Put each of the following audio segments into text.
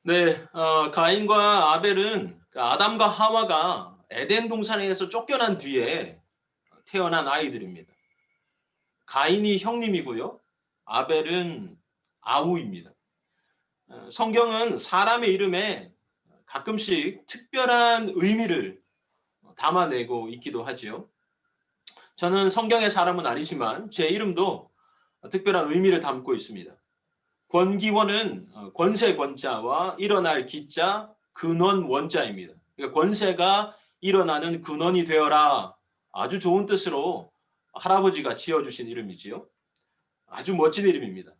네, 가인과 아벨은 아담과 하와가 에덴 동산에서 쫓겨난 뒤에 태어난 아이들입니다. 가인이 형님이고요. 아벨은 아우입니다. 성경은 사람의 이름에 가끔씩 특별한 의미를 담아내고 있기도 하지요. 저는 성경의 사람은 아니지만 제 이름도 특별한 의미를 담고 있습니다. 권기원은 권세 권자와 일어날 기자 근원 원자입니다. 그러니까 권세가 일어나는 근원이 되어라. 아주 좋은 뜻으로 할아버지가 지어주신 이름이지요. 아주 멋진 이름입니다.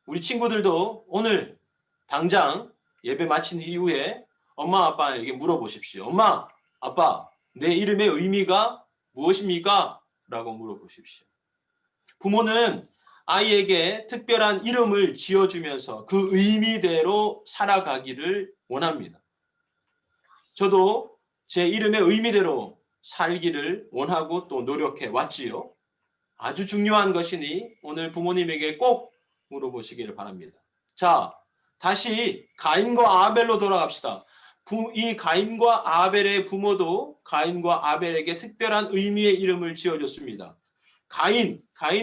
우리 친구들도 오늘 당장 예배 마친 이후에 엄마 아빠에게 물어보십시오. 엄마, 아빠, 내 이름의 의미가 무엇입니까? 라고 물어보십시오. 부모는 아이에게 특별한 이름을 지어주면서 그 의미대로 살아가기를 원합니다. 저도 제 이름의 의미대로 살기를 원하고 또 노력해 왔지요. 아주 중요한 것이니 오늘 부모님에게 꼭 물어보시기를 바랍니다. 자, 다시 가인과 아벨로 돌아갑시다. 이 가인과 아벨의 부모도 가인과 아벨에게 특별한 의미의 이름을 지어줬습니다. 가인의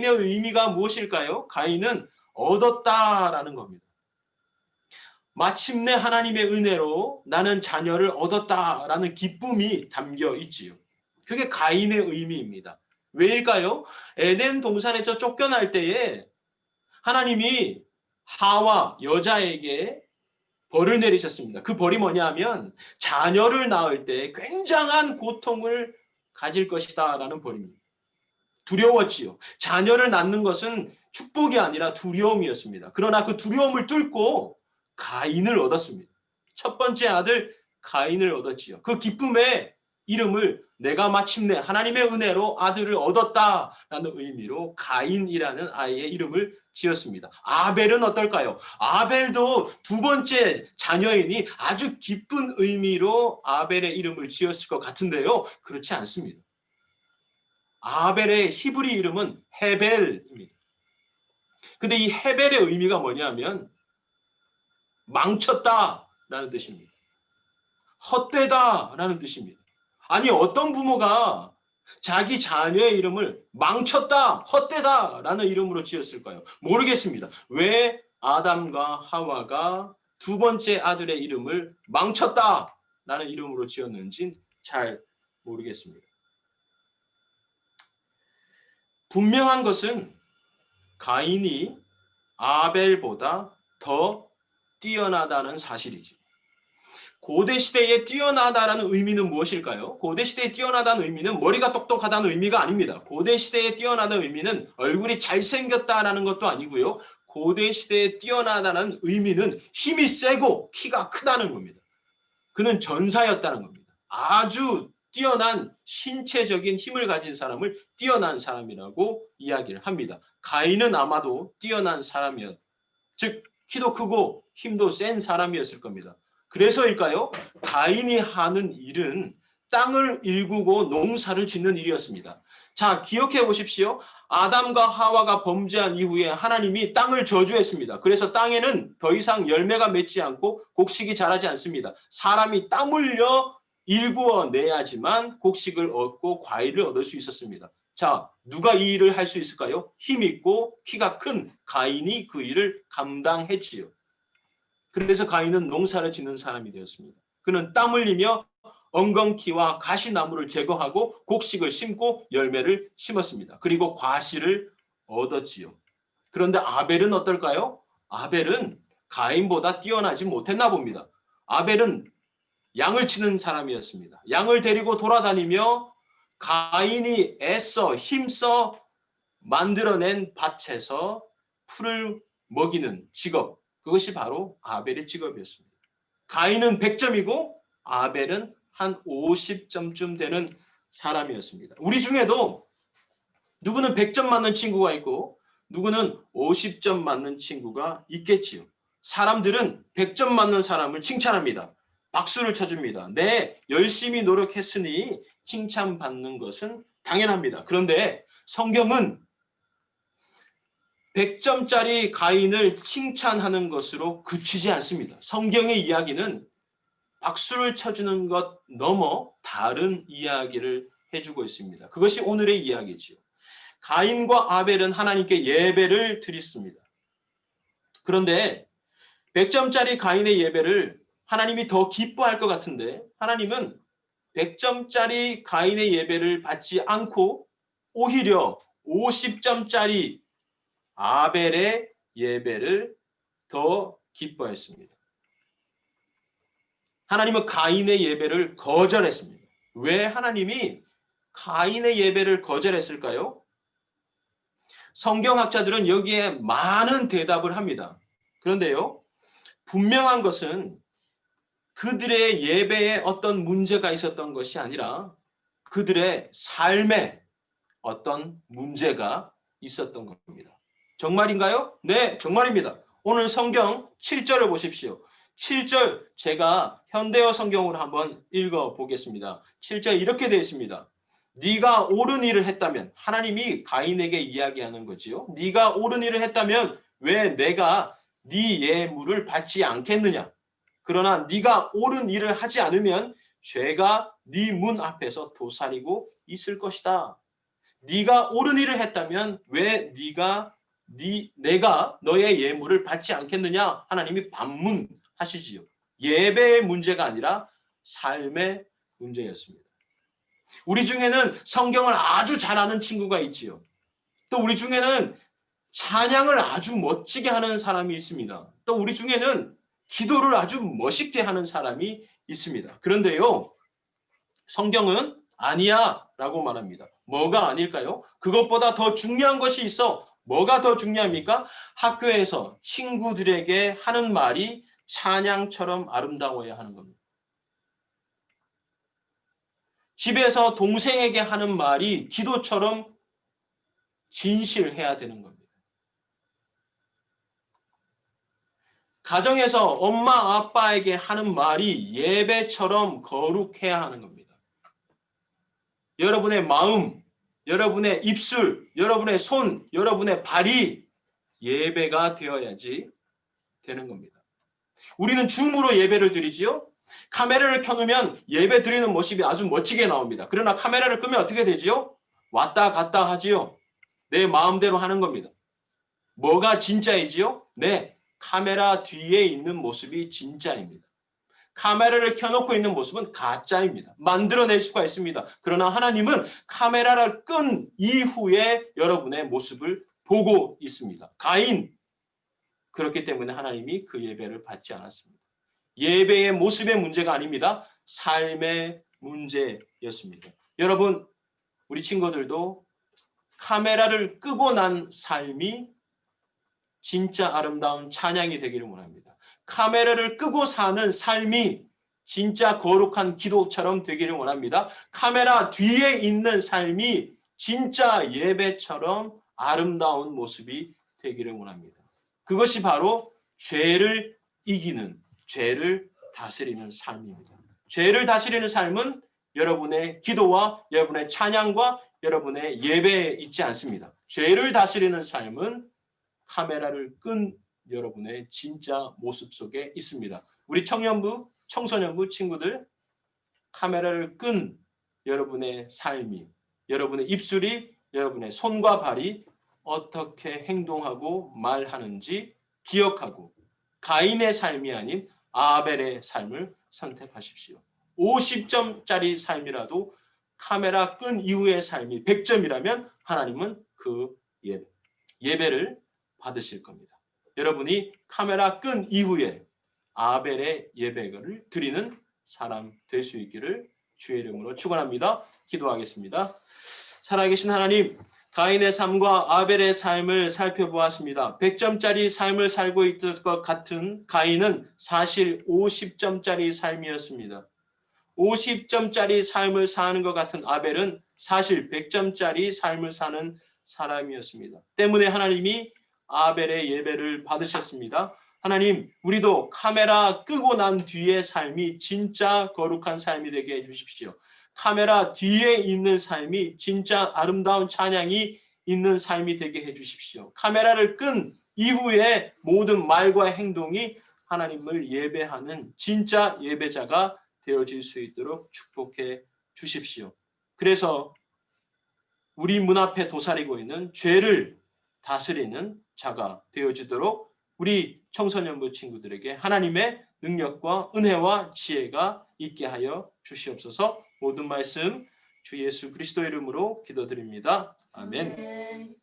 의미가 무엇일까요? 가인은 얻었다라는 겁니다. 마침내 하나님의 은혜로 나는 자녀를 얻었다라는 기쁨이 담겨 있지요. 그게 가인의 의미입니다. 왜일까요? 에덴 동산에서 쫓겨날 때에 하나님이 하와 여자에게 벌을 내리셨습니다. 그 벌이 뭐냐면 자녀를 낳을 때 굉장한 고통을 가질 것이다 라는 벌입니다. 두려웠지요. 자녀를 낳는 것은 축복이 아니라 두려움이었습니다. 그러나 그 두려움을 뚫고 가인을 얻었습니다. 첫 번째 아들 가인을 얻었지요. 그 기쁨의 이름을 내가 마침내 하나님의 은혜로 아들을 얻었다라는 의미로 가인이라는 아이의 이름을 지었습니다. 아벨은 어떨까요? 아벨도 두 번째 자녀이니 아주 기쁜 의미로 아벨의 이름을 지었을 것 같은데요. 그렇지 않습니다. 아벨의 히브리 이름은 헤벨입니다. 근데 이 헤벨의 의미가 뭐냐면 망쳤다라는 뜻입니다. 헛되다라는 뜻입니다. 아니 어떤 부모가 자기 자녀의 이름을 망쳤다, 헛되다라는 이름으로 지었을까요? 모르겠습니다. 왜 아담과 하와가 두 번째 아들의 이름을 망쳤다라는 이름으로 지었는지 잘 모르겠습니다. 분명한 것은 가인이 아벨보다 더 뛰어나다는 사실이지. 고대 시대에 뛰어나다라는 의미는 무엇일까요? 고대 시대에 뛰어나다는 의미는 머리가 똑똑하다는 의미가 아닙니다. 고대 시대에 뛰어나다는 의미는 얼굴이 잘생겼다라는 것도 아니고요. 고대 시대에 뛰어나다는 의미는 힘이 세고 키가 크다는 겁니다. 그는 전사였다는 겁니다. 아주 뛰어난 신체적인 힘을 가진 사람을 뛰어난 사람이라고 이야기를 합니다. 가인은 아마도 뛰어난 사람이었, 즉 키도 크고 힘도 센 사람이었을 겁니다. 그래서일까요? 가인이 하는 일은 땅을 일구고 농사를 짓는 일이었습니다. 자, 기억해 보십시오. 아담과 하와가 범죄한 이후에 하나님이 땅을 저주했습니다. 그래서 땅에는 더 이상 열매가 맺지 않고 곡식이 자라지 않습니다. 사람이 땀 흘려 일구어 내야지만 곡식을 얻고 과일을 얻을 수 있었습니다. 자, 누가 이 일을 할 수 있을까요? 힘 있고 키가 큰 가인이 그 일을 감당했지요. 그래서 가인은 농사를 짓는 사람이 되었습니다. 그는 땀 흘리며 엉겅퀴와 가시나무를 제거하고 곡식을 심고 열매를 심었습니다. 그리고 과실을 얻었지요. 그런데 아벨은 어떨까요? 아벨은 가인보다 뛰어나지 못했나 봅니다. 아벨은 양을 치는 사람이었습니다. 양을 데리고 돌아다니며 가인이 애써 힘써 만들어낸 밭에서 풀을 먹이는 직업, 그것이 바로 아벨의 직업이었습니다. 가인은 100점이고 아벨은 한 50점쯤 되는 사람이었습니다. 우리 중에도 누구는 100점 맞는 친구가 있고 누구는 50점 맞는 친구가 있겠지요. 사람들은 100점 맞는 사람을 칭찬합니다. 박수를 쳐줍니다. 네, 열심히 노력했으니 칭찬받는 것은 당연합니다. 그런데 성경은 100점짜리 가인을 칭찬하는 것으로 그치지 않습니다. 성경의 이야기는 박수를 쳐주는 것 넘어 다른 이야기를 해주고 있습니다. 그것이 오늘의 이야기지요. 가인과 아벨은 하나님께 예배를 드렸습니다. 그런데 100점짜리 가인의 예배를 하나님이 더 기뻐할 것 같은데 하나님은 100점짜리 가인의 예배를 받지 않고 오히려 50점짜리 아벨의 예배를 더 기뻐했습니다. 하나님은 가인의 예배를 거절했습니다. 왜 하나님이 가인의 예배를 거절했을까요? 성경학자들은 여기에 많은 대답을 합니다. 그런데요, 분명한 것은 그들의 예배에 어떤 문제가 있었던 것이 아니라 그들의 삶에 어떤 문제가 있었던 겁니다. 정말인가요? 네, 정말입니다. 오늘 성경 7절을 보십시오. 7절 제가 현대어 성경으로 한번 읽어보겠습니다. 7절 이렇게 되어 있습니다. 네가 옳은 일을 했다면, 하나님이 가인에게 이야기하는 거지요. 네가 옳은 일을 했다면 왜 내가 네 예물을 받지 않겠느냐? 그러나 네가 옳은 일을 하지 않으면 죄가 네 문 앞에서 도사리고 있을 것이다. 네가 옳은 일을 했다면 왜 내가 너의 예물을 받지 않겠느냐? 하나님이 반문하시지요. 예배의 문제가 아니라 삶의 문제였습니다. 우리 중에는 성경을 아주 잘 아는 친구가 있지요. 또 우리 중에는 찬양을 아주 멋지게 하는 사람이 있습니다. 또 우리 중에는 기도를 아주 멋있게 하는 사람이 있습니다. 그런데요, 성경은 아니야 라고 말합니다. 뭐가 아닐까요? 그것보다 더 중요한 것이 있어. 뭐가 더 중요합니까? 학교에서 친구들에게 하는 말이 찬양처럼 아름다워야 하는 겁니다. 집에서 동생에게 하는 말이 기도처럼 진실해야 되는 겁니다. 가정에서 엄마 아빠에게 하는 말이 예배처럼 거룩해야 하는 겁니다. 여러분의 마음, 여러분의 입술, 여러분의 손, 여러분의 발이 예배가 되어야지 되는 겁니다. 우리는 줌으로 예배를 드리지요. 카메라를 켜놓으면 예배 드리는 모습이 아주 멋지게 나옵니다. 그러나 카메라를 끄면 어떻게 되지요? 왔다 갔다 하지요. 내 마음대로 하는 겁니다. 뭐가 진짜이지요? 네, 카메라 뒤에 있는 모습이 진짜입니다. 카메라를 켜놓고 있는 모습은 가짜입니다. 만들어낼 수가 있습니다. 그러나 하나님은 카메라를 끈 이후에 여러분의 모습을 보고 있습니다. 가인, 그렇기 때문에 하나님이 그 예배를 받지 않았습니다. 예배의 모습의 문제가 아닙니다. 삶의 문제였습니다. 여러분, 우리 친구들도 카메라를 끄고 난 삶이 진짜 아름다운 찬양이 되기를 원합니다. 카메라를 끄고 사는 삶이 진짜 거룩한 기도처럼 되기를 원합니다. 카메라 뒤에 있는 삶이 진짜 예배처럼 아름다운 모습이 되기를 원합니다. 그것이 바로 죄를 이기는, 죄를 다스리는 삶입니다. 죄를 다스리는 삶은 여러분의 기도와 여러분의 찬양과 여러분의 예배에 있지 않습니다. 죄를 다스리는 삶은 카메라를 끈 여러분의 진짜 모습 속에 있습니다. 우리 청년부, 청소년부 친구들, 카메라를 끈 여러분의 삶이, 여러분의 입술이, 여러분의 손과 발이 어떻게 행동하고 말하는지 기억하고 가인의 삶이 아닌 아벨의 삶을 선택하십시오. 50점짜리 삶이라도 카메라 끈 이후의 삶이 100점이라면 하나님은 그 예배를 받으실 겁니다. 여러분이 카메라 끈 이후에 아벨의 예배를 드리는 사람 될 수 있기를 주의 이름으로 축원합니다. 기도하겠습니다. 살아계신 하나님, 가인의 삶과 아벨의 삶을 살펴보았습니다. 100점짜리 삶을 살고 있을 것 같은 가인은 사실 50점짜리 삶이었습니다. 50점짜리 삶을 사는 것 같은 아벨은 사실 100점짜리 삶을 사는 사람이었습니다. 때문에 하나님이 아벨의 예배를 받으셨습니다. 하나님, 우리도 카메라 끄고 난 뒤의 삶이 진짜 거룩한 삶이 되게 해주십시오. 카메라 뒤에 있는 삶이 진짜 아름다운 찬양이 있는 삶이 되게 해주십시오. 카메라를 끈 이후에 모든 말과 행동이 하나님을 예배하는 진짜 예배자가 되어질 수 있도록 축복해 주십시오. 그래서 우리 문 앞에 도사리고 있는 죄를 다스리는 자가 되어지도록 우리 청소년부 친구들에게 하나님의 능력과 은혜와 지혜가 있게 하여 주시옵소서. 모든 말씀 주 예수 그리스도 이름으로 기도드립니다. 아멘.